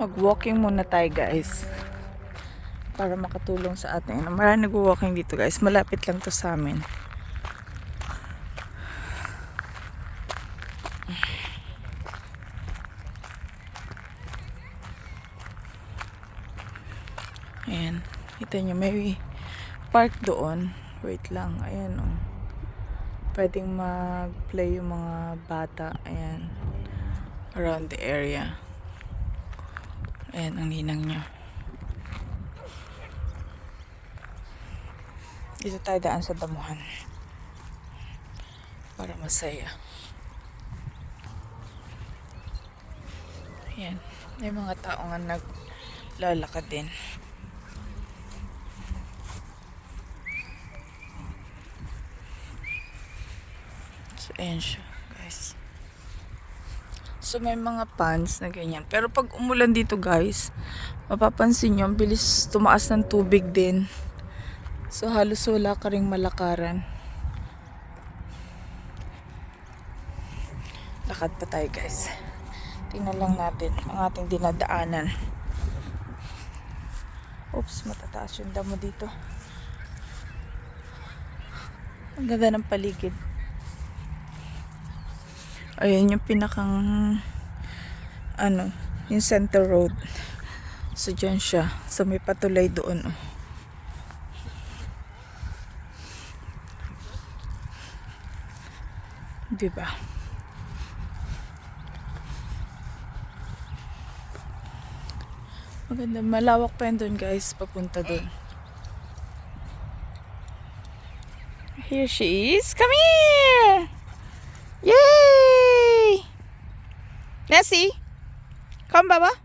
Mag-walking muna tayo guys. Para makatulong sa atin. Marami nag-walking dito guys. Malapit lang to sa amin. Ayan. Kita nyo may park doon. Wait lang. Ayan o. Pwedeng mag-play yung mga bata. Ayan. Around the area. Ayan ang ninang nyo. Dito tayo daan sa damuhan. Para masaya. Ayan. May mga tao nga naglalakad din. So, ayan siya, guys. So, may mga ponds na ganyan. Pero pag umulan dito, guys, mapapansin nyo, ang bilis tumaas ng tubig din. So, halos wala ka ring malakaran. Lakad pa tayo, guys. Tingnan lang natin ang ating dinadaanan. Oops, matataas yung damo dito. Ang ganda ng paligid. Ayan yung pinakang yung center road. So dyan siya. So may patulay doon. Oh. Diba? Maganda. Malawak pa yun doon guys. Papunta doon. Here she is. Come here! Yay! Nessie, come, Baba.